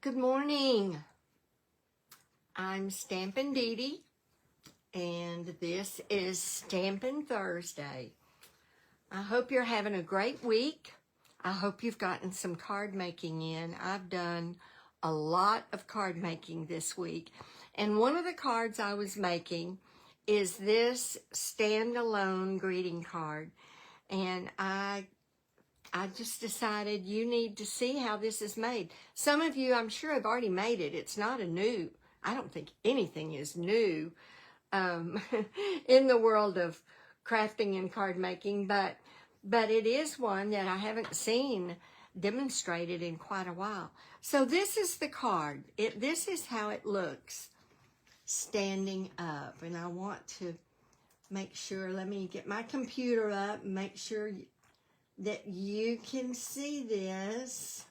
Good morning. I'm StampinDeDe, and this is Stampin Thursday. I hope you're having a great week. I hope you've gotten some card making in. I've done a lot of card making this week, and one of the cards I was making is this standalone greeting card, and I just decided you need to see how this is made. Some of you, I'm sure, have already made it. It's not a new, I don't think anything is new in the world of crafting and card making, but it is one that I haven't seen demonstrated in quite a while. So this is the card. This is how it looks standing up. And I want to make sure, let me get my computer up and make sure that you can see this.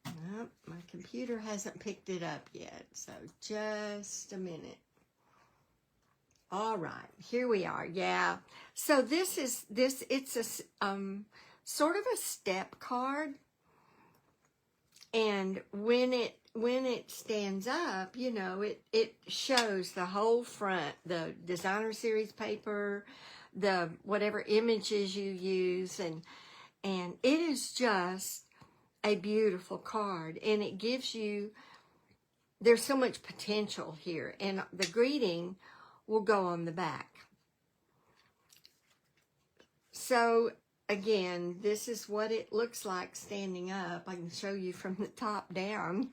Nope, my computer hasn't picked it up yet, so just a minute. All right, here we are. Yeah, so it's a sort of a step card, and when it stands up, you know, it shows the whole front, the designer series paper, the whatever images you use, and it is just a beautiful card, and it gives you, there's so much potential here, and the greeting will go on the back. So again, this is what it looks like standing up. I can show you from the top down.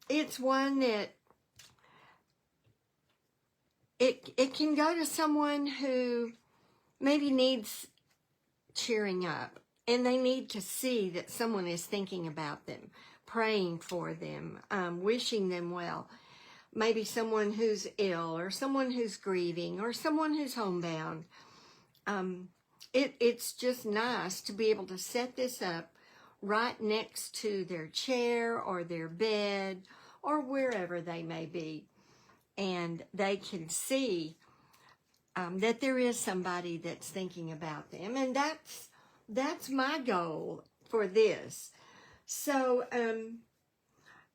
It's one that it can go to someone who maybe needs cheering up, and they need to see that someone is thinking about them, praying for them, wishing them well. Maybe someone who's ill, or someone who's grieving, or someone who's homebound. It's just nice to be able to set this up right next to their chair or their bed or wherever they may be. And they can see that there is somebody that's thinking about them. And that's my goal for this. So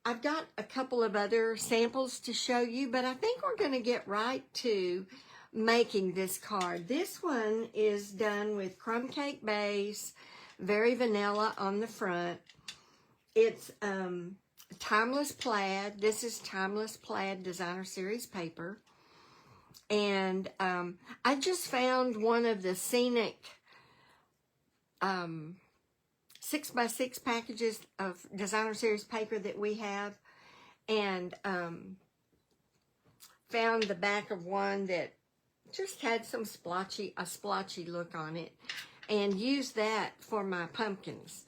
I've got a couple of other samples to show you, but I think we're going to get right to making this card. This one is done with crumb cake base, very vanilla on the front. It's Timeless Plaid. This is Timeless Plaid Designer Series paper. And I just found one of the scenic 6x6 packages of Designer Series paper that we have, and found the back of one that just had some splotchy look on it, and used that for my pumpkins.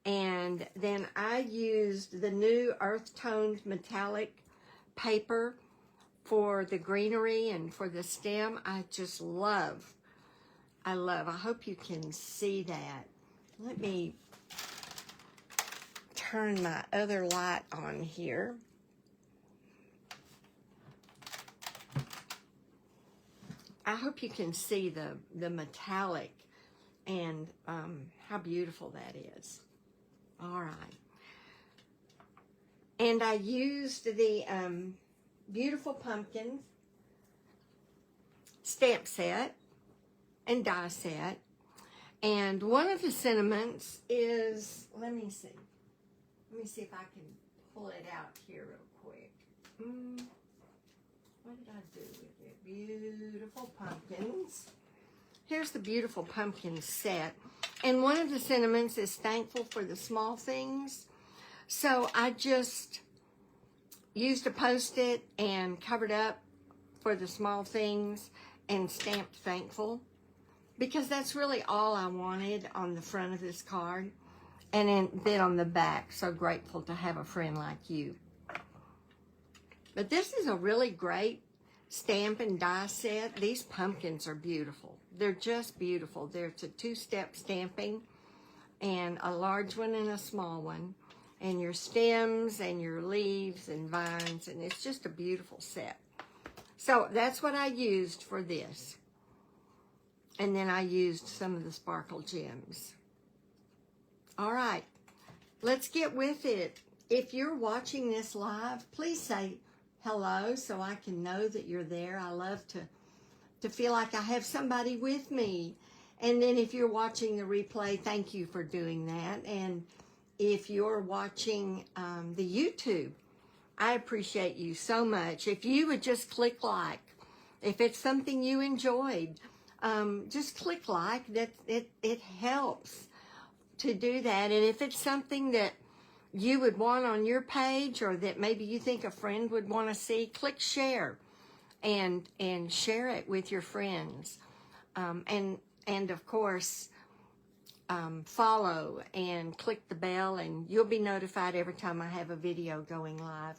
And then I used the new earth toned metallic paper for the greenery and for the stem. I just love. I hope you can see that. Let me turn my other light on here. I hope you can see the metallic and how beautiful that is. All right. And I used the Beautiful Pumpkins stamp set and die set. And one of the sentiments is, let me see if I can pull it out here real quick. What did I do with it? Beautiful Pumpkins. Here's the Beautiful Pumpkins set. And one of the sentiments is thankful for the small things. So I just used a Post-it and covered up for the small things and stamped thankful, because that's really all I wanted on the front of this card. And then on the back, so grateful to have a friend like you. But this is a really great stamp and die set. These pumpkins are beautiful. They're just beautiful. There's a 2-step stamping, and a large one and a small one, and your stems and your leaves and vines, and it's just a beautiful set. So that's what I used for this. And then I used some of the sparkle gems. All right, let's get with it. If you're watching this live, please say hello so I can know that you're there. I love to feel like I have somebody with me. And then if you're watching the replay, thank you for doing that. And if you're watching the YouTube, I appreciate you so much. If you would just click like, if it's something you enjoyed, just click like. That it helps to do that. And if it's something that you would want on your page, or that maybe you think a friend would want to see, click share and share it with your friends. And of course, follow and click the bell, and you'll be notified every time I have a video going live.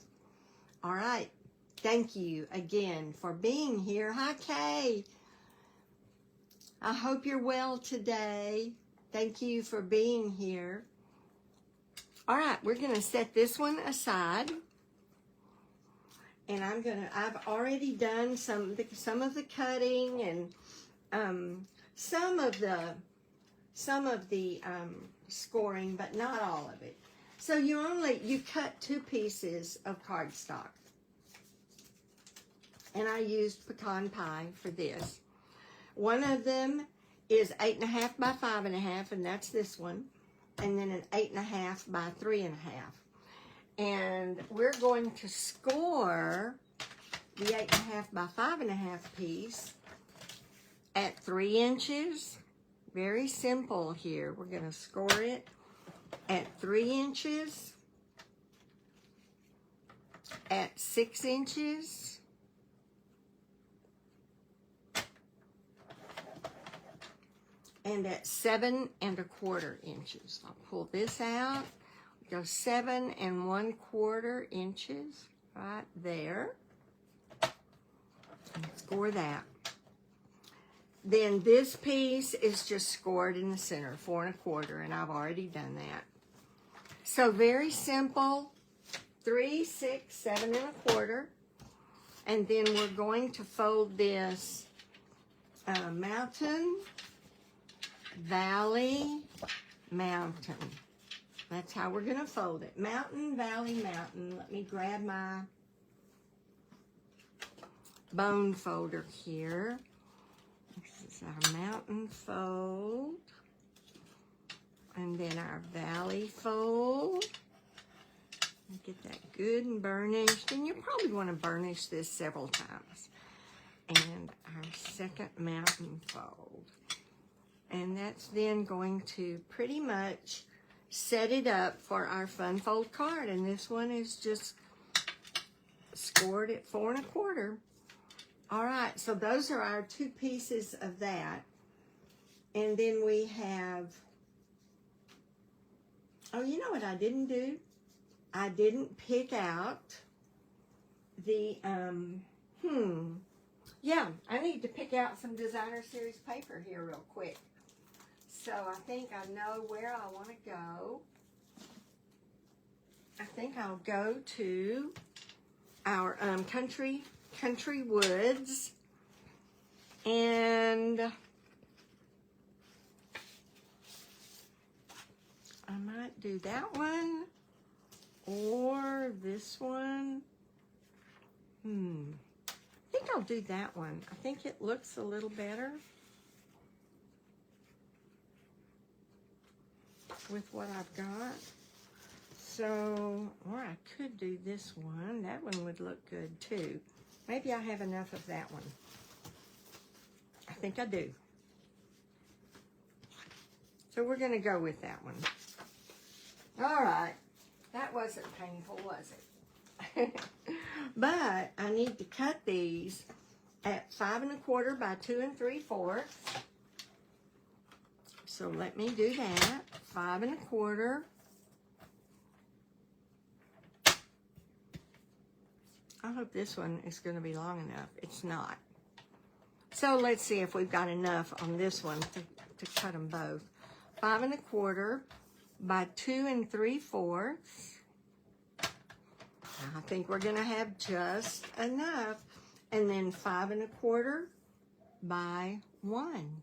All right. Thank you again for being here. Hi, Kay. I hope you're well today. Thank you for being here. All right, we're going to set this one aside. And I've already done some of the cutting and some of the scoring, but not all of it. So you cut 2 pieces of cardstock. And I used pecan pie for this. One of them is 8.5 by 5.5, and that's this one. And then an 8.5 by 3.5. And we're going to score the 8.5 by 5.5 piece at 3 inches. Very simple here. We're going to score it at 3 inches, at 6 inches, and at 7¼ inches. I'll pull this out. Go 7¼ inches right there. And score that. Then this piece is just scored in the center, 4¼ and I've already done that. So very simple, 3, 6, 7¼ and then we're going to fold this mountain, valley, mountain. That's how we're going to fold it. Mountain, valley, mountain. Let me grab my bone folder here. This is our mountain fold. And then our valley fold. Get that good and burnished. And you probably want to burnish this several times. And our second mountain fold. And that's then going to pretty much set it up for our fun fold card. And this one is just scored at 4¼ All right, so those are our 2 pieces of that. And then we have, oh, you know what I didn't do? I didn't pick out the, yeah, I need to pick out some designer series paper here real quick. So I think I know where I want to go. I think I'll go to our Country Woods, and I might do that one or this one. I think I'll do that one. I think it looks a little better with what I've got. So, or I could do this one. That one would look good too. Maybe I have enough of that one. I think I do. So we're going to go with that one. All right. That wasn't painful, was it? But I need to cut these at 5¼ by 2 3/4. So let me do that. 5¼ I hope this one is going to be long enough. It's not. So let's see if we've got enough on this one to cut them both. 5¼ by 2 3/4. I think we're going to have just enough. And then 5¼ by 1.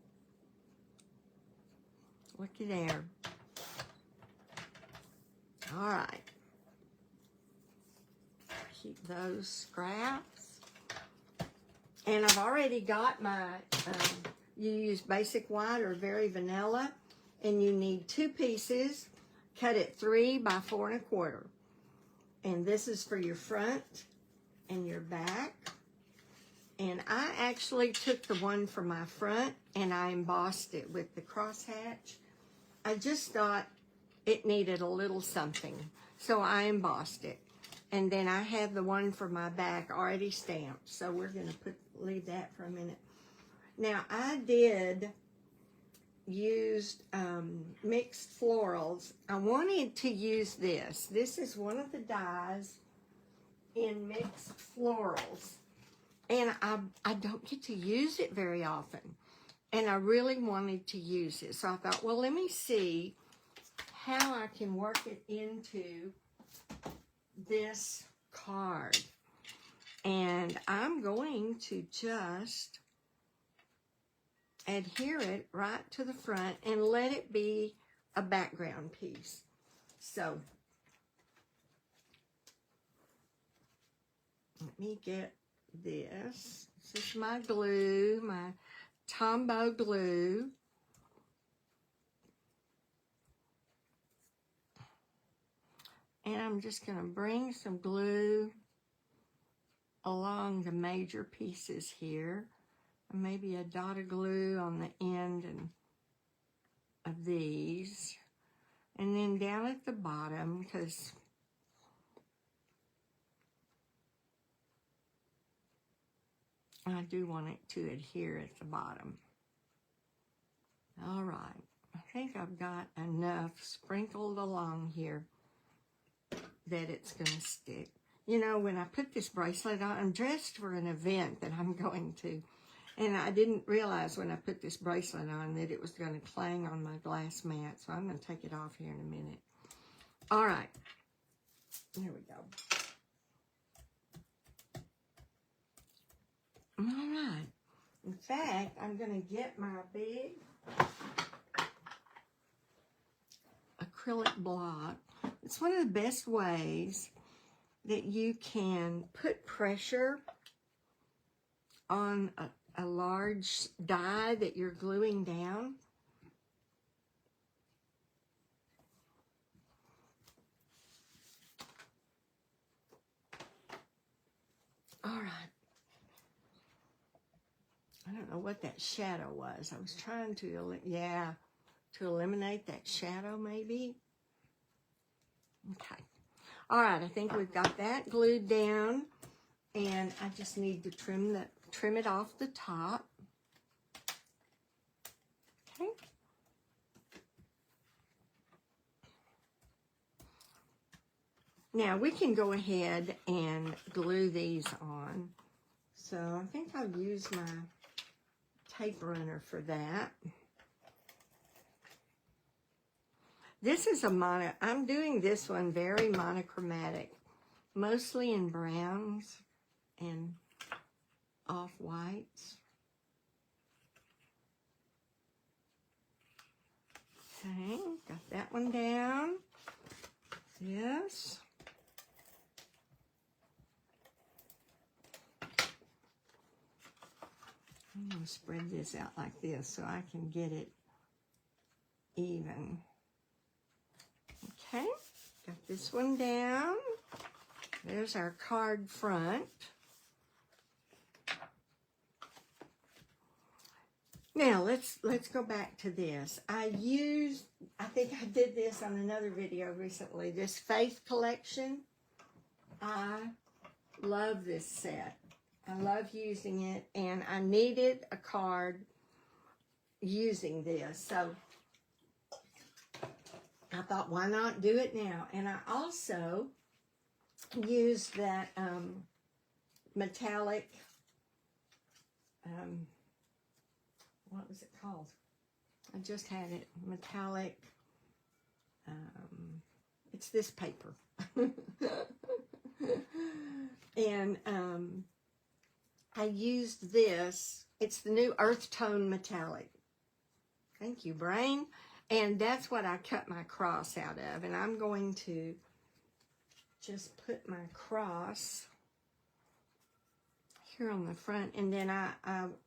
Looky there. All right. Keep those scraps. And I've already got my, you use basic white or very vanilla, and you need 2 pieces. Cut it 3 by 4 1/4. And this is for your front and your back. And I actually took the one for my front and I embossed it with the crosshatch. I just thought it needed a little something, so I embossed it. And then I have the one for my back already stamped, so we're going to leave that for a minute. Now, I did use mixed florals. I wanted to use this. This is one of the dies in mixed florals. And I don't get to use it very often. And I really wanted to use it. So I thought, well, let me see how I can work it into this card. And I'm going to just adhere it right to the front and let it be a background piece. So let me get this. This is my glue, my Tombow glue. And I'm just going to bring some glue along the major pieces here. Maybe a dot of glue on the end of these. And then down at the bottom, because I do want it to adhere at the bottom. All right. I think I've got enough sprinkled along here that it's going to stick. You know, when I put this bracelet on, I'm dressed for an event that I'm going to. And I didn't realize when I put this bracelet on that it was going to clang on my glass mat. So I'm going to take it off here in a minute. All right. There we go. All right. In fact, I'm going to get my big acrylic block. It's one of the best ways that you can put pressure on a large die that you're gluing down. All right. I don't know what that shadow was. I was trying to, to eliminate that shadow maybe. Okay. All right, I think we've got that glued down, and I just need to trim it off the top. Okay. Now we can go ahead and glue these on. So I think I'll use my tape runner for that. This is I'm doing this one very monochromatic, mostly in browns and off-whites. Okay, got that one down. Yes. I'm going to spread this out like this so I can get it even. Okay, got this one down. There's our card front. Now, let's go back to this. I think I did this on another video recently, this Faith collection. I love this set. I love using it, and I needed a card using this. So I thought, why not do it now? And I also used that metallic, what was it called? I just had it, metallic, it's this paper. And I used this, it's the new Earth Tone Metallic. Thank you, Brain. And that's what I cut my cross out of. And I'm going to just put my cross here on the front. And then I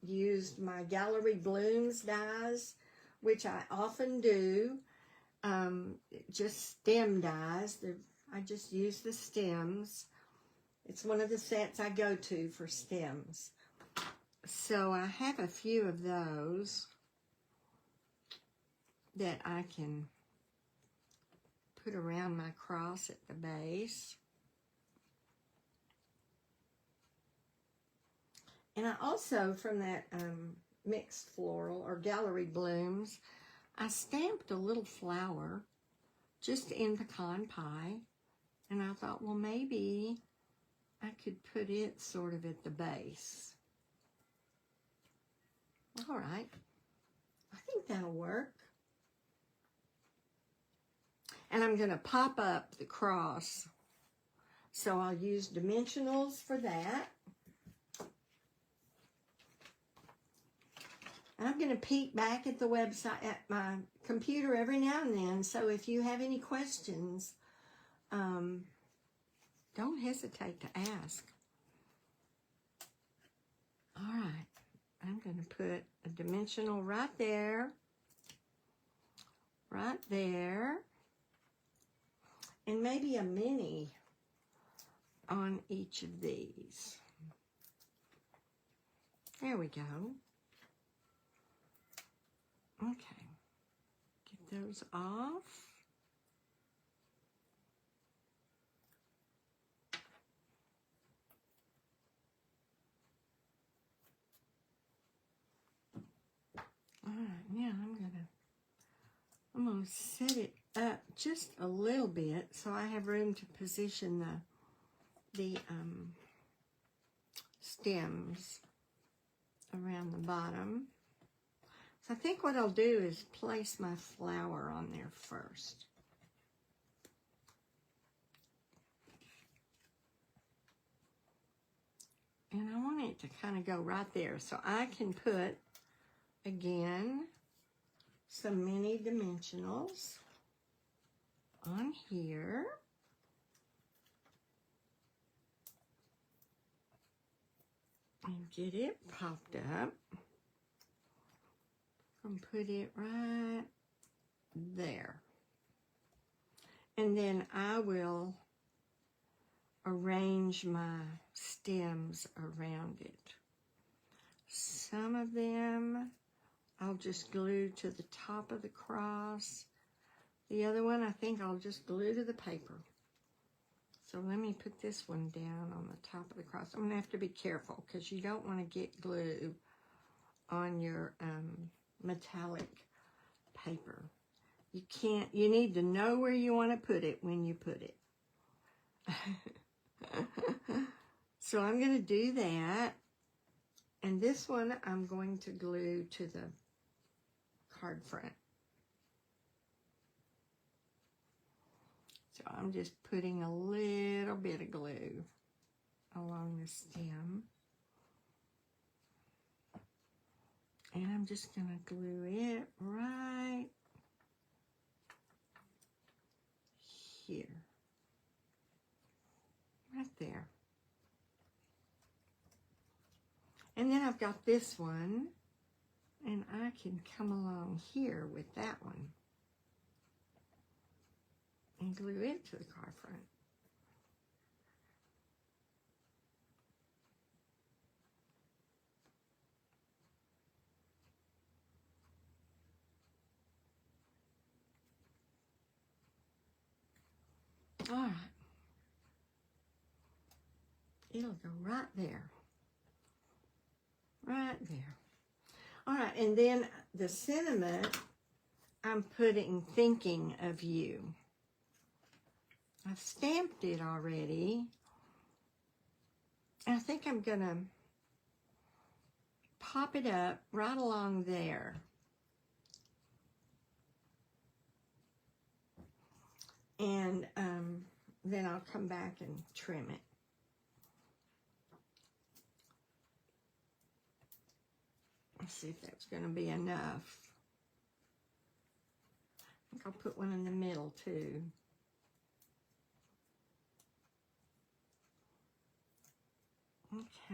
used my Gallery Blooms dies, which I often do. Just stem dies. I just use the stems. It's one of the sets I go to for stems. So I have a few of those that I can put around my cross at the base. And I also, from that mixed floral or Gallery Blooms, I stamped a little flower just in pecan pie. And I thought, well, maybe I could put it sort of at the base. All right. I think that'll work. And I'm going to pop up the cross. So I'll use dimensionals for that. And I'm going to peek back at the website, at my computer every now and then. So if you have any questions, don't hesitate to ask. All right. I'm going to put a dimensional right there. Right there. And maybe a mini on each of these. There we go. Okay. Get those off. All right, now I'm gonna set it up just a little bit so I have room to position the stems around the bottom. So I think what I'll do is place my flower on there first. And I want it to kind of go right there so I can put, again, some mini dimensionals on here. And get it popped up. And put it right there. And then I will arrange my stems around it. Some of them I'll just glue to the top of the cross. The other one I think I'll just glue to the paper. So let me put this one down on the top of the cross. I'm going to have to be careful because you don't want to get glue on your metallic paper. You need to know where you want to put it when you put it. So I'm going to do that. And this one I'm going to glue to the card front. So I'm just putting a little bit of glue along the stem. And I'm just going to glue it right here. Right there. And then I've got this one, and I can come along here with that one and glue it to the card front. All right. It'll go right there. Right there. All right, and then the sentiment, I'm putting thinking of you. I've stamped it already. I think I'm going to pop it up right along there. And then I'll come back and trim it. Let's see if that's going to be enough. think I'll put one in the middle too. Okay.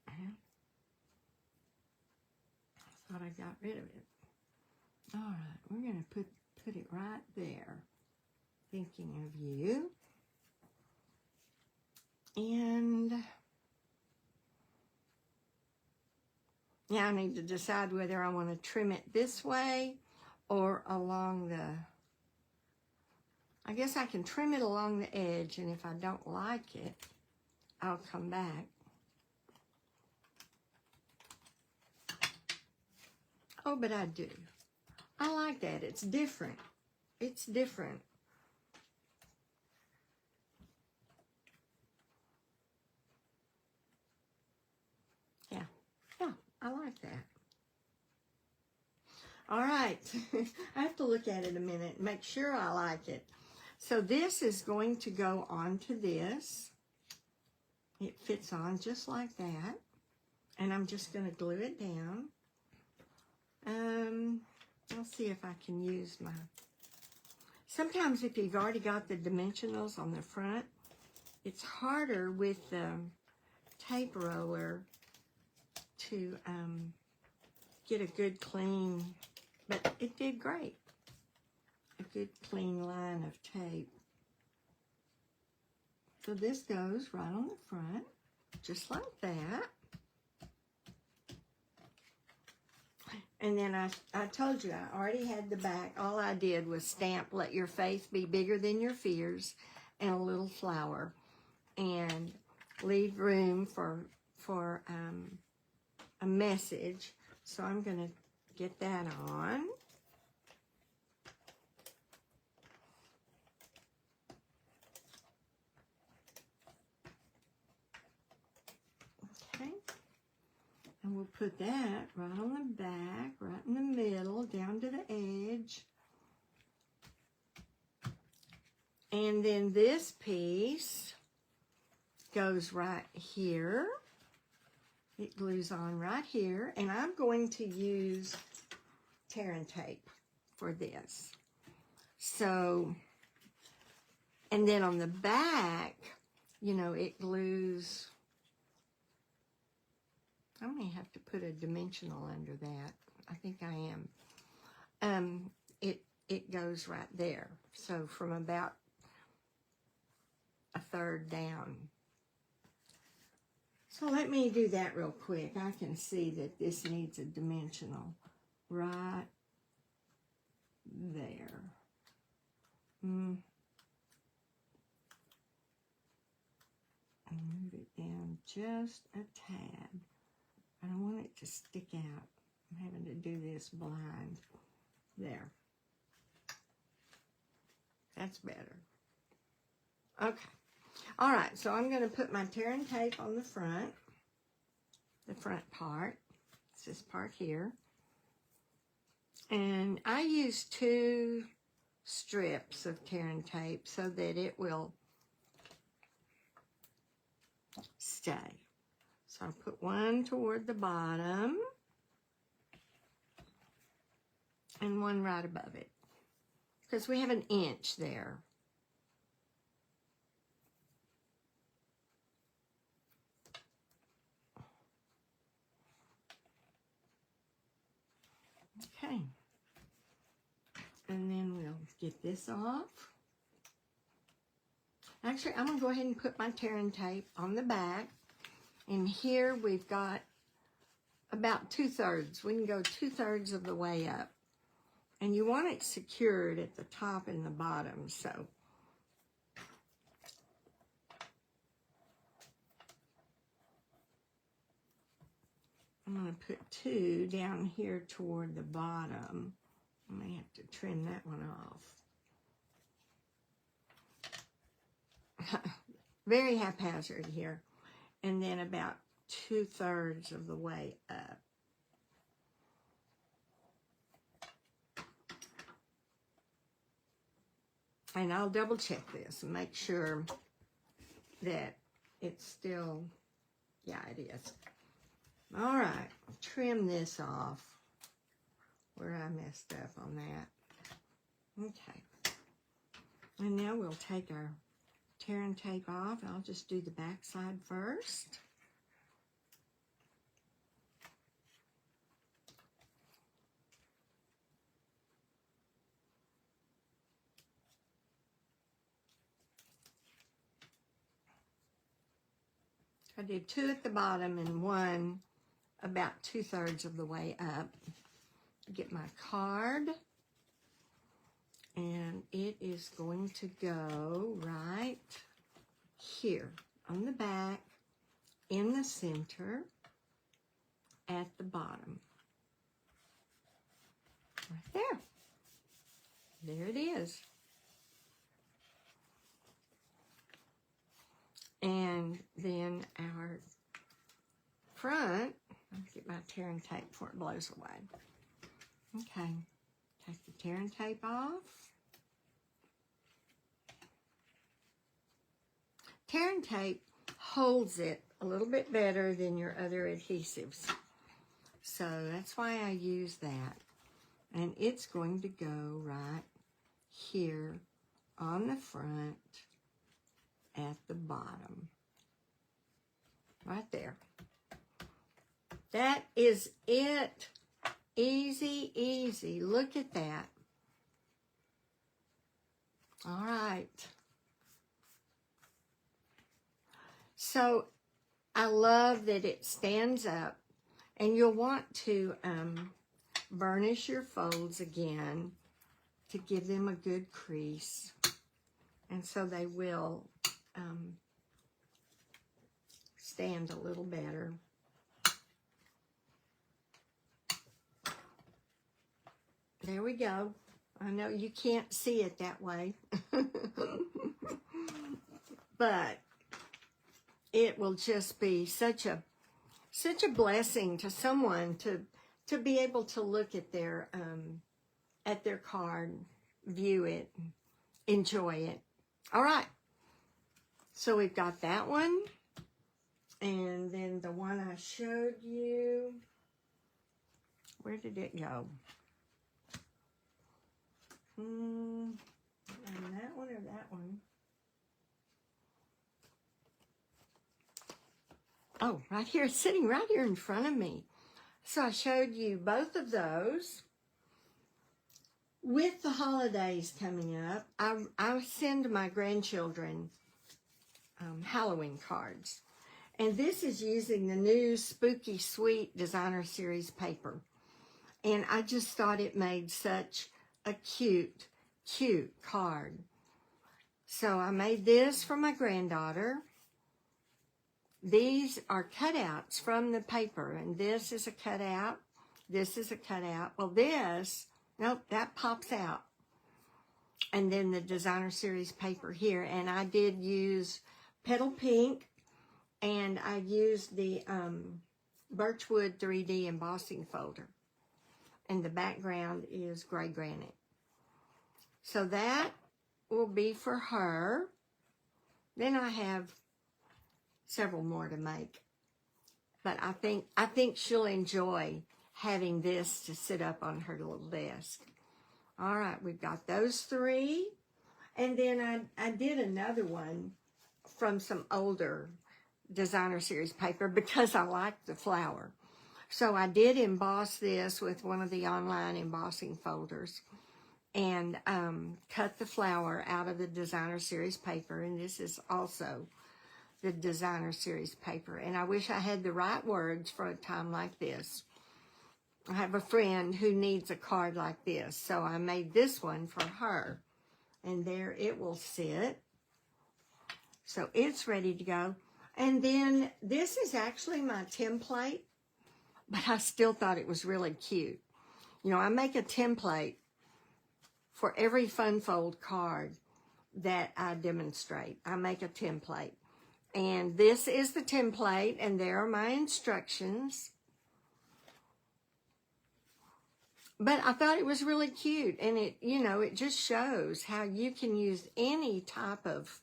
I thought I got rid of it. All right, we're going to put it right there. Thinking of you. And now I need to decide whether I want to trim it this way or along the, I guess I can trim it along the edge, and if I don't like it, I'll come back. Oh, but I do. I like that. It's different. It's different. Yeah. Yeah, I like that. All right. I have to look at it a minute and make sure I like it. So this is going to go onto this. It fits on just like that. And I'm just going to glue it down. I'll see if I can use my... Sometimes if you've already got the dimensionals on the front, it's harder with the tape roller to get a good clean, but it did great. A good clean line of tape. So this goes right on the front, just like that. And then I told you I already had the back. All I did was stamp, let your faith be bigger than your fears, and a little flower. And leave room for a message. So I'm going to get that on. Okay. And we'll put that right on the back, right in the middle, down to the edge. And then this piece goes right here. It glues on right here. And I'm going to use tear and tape for this. So, and then on the back, you know, it glues... I may have to put a dimensional under that. I think I am. It goes right there. So from about a third down. So let me do that real quick. I can see that this needs a dimensional right there. And move it down just a tad. I don't want it to stick out. I'm having to do this blind. There. That's better. Okay. All right, so I'm going to put my tear and tape on the front part. It's this part here. And I use 2 strips of tear and tape so that it will stay. So I'll put one toward the bottom and one right above it because we have an inch there. Okay. And then we'll get this off. Actually, I'm going to go ahead and put my tear and tape on the back. And here we've got about 2/3. We can go 2/3 of the way up. And you want it secured at the top and the bottom, so. I'm going to put 2 down here toward the bottom. I may have to trim that one off. Very haphazard here. And then about 2/3 of the way up. And I'll double check this and make sure that it's still, yeah, it is. All right, trim this off where I messed up on that. Okay. And now we'll take our tear and tape off. I'll just do the back side first. I did 2 at the bottom and 1 about 2/3 of the way up. Get my card, and it is going to go right here on the back, in the center, at the bottom. Right there. There it is. And then our front, let's get my tear and tape before it blows away. Okay, take the tear and tape off. Tear and tape holds it a little bit better than your other adhesives. So that's why I use that. And it's going to go right here on the front at the bottom. Right there. That is it. Easy, easy. Look at that. All right. So I love that it stands up, and you'll want to burnish your folds again to give them a good crease, and so they will stand a little better. There we go. I know you can't see it that way, but it will just be such a blessing to someone to be able to look at their card, view it, enjoy it. All right. So we've got that one, and then the one I showed you. Where did it go? And that one or that one? Oh, right here, it's sitting right here in front of me. So I showed you both of those. With the holidays coming up, I send my grandchildren Halloween cards. And this is using the new Spooky Sweet Designer Series paper. And I just thought it made such a cute, cute card. So I made this for my granddaughter. These are cutouts from the paper, and this is a cutout. This is a cutout. Well, this, nope, that pops out. And then the Designer Series paper here, and I did use Petal Pink, and I used the Birchwood 3D embossing folder. And the background is gray granite. So that will be for her. Then I have several more to make. But I think she'll enjoy having this to sit up on her little desk. All right, we've got those 3. And then I did another one from some older Designer Series paper because I liked the flower. So I did emboss this with one of the online embossing folders and cut the flower out of the Designer Series paper. And this is also the Designer Series paper. And I wish I had the right words for a time like this. I have a friend who needs a card like this, so I made this one for her. And there it will sit. So it's ready to go. And then this is actually my template, but I still thought it was really cute. You know, I make a template for every Fun Fold card that I demonstrate. I make a template. And this is the template, and there are my instructions. But I thought it was really cute, and it, you know, it just shows how you can use any type of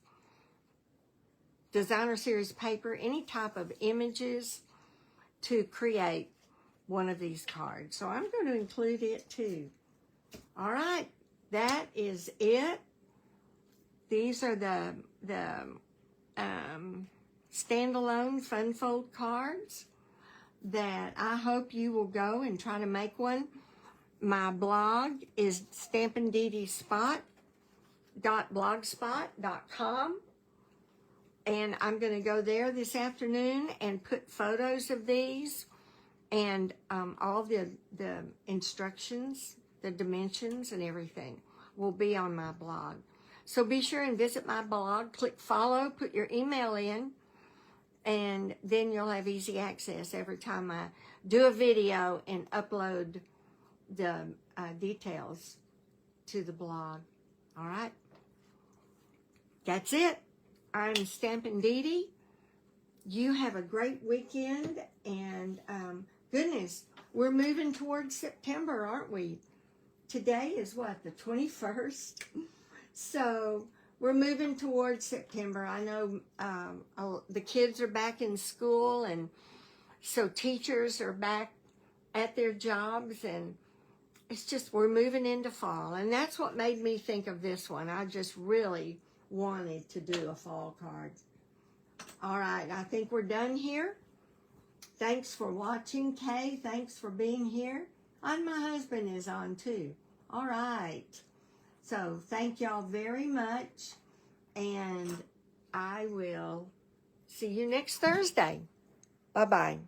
Designer Series paper, any type of images, to create one of these cards. So I'm going to include it too. All right, that is it. These are the standalone fun fold cards that I hope you will go and try to make one. My blog is StampinDeDe.blogspot.com, and I'm going to go there this afternoon and put photos of these and all the instructions, the dimensions and everything will be on my blog. So be sure and visit my blog, click follow, put your email in, and then you'll have easy access every time I do a video and upload the details to the blog. All right. That's it. I'm StampinDeDe. You have a great weekend, and goodness, we're moving towards September, aren't we? Today is what, the 21st? So we're moving towards September. I know the kids are back in school, and so teachers are back at their jobs, and it's just, we're moving into fall. And that's what made me think of this one. I just really wanted to do a fall card. All right, I think we're done here. Thanks for watching, Kay. Thanks for being here. And my husband is on too. All right. So thank y'all very much. And I will see you next Thursday. Bye-bye.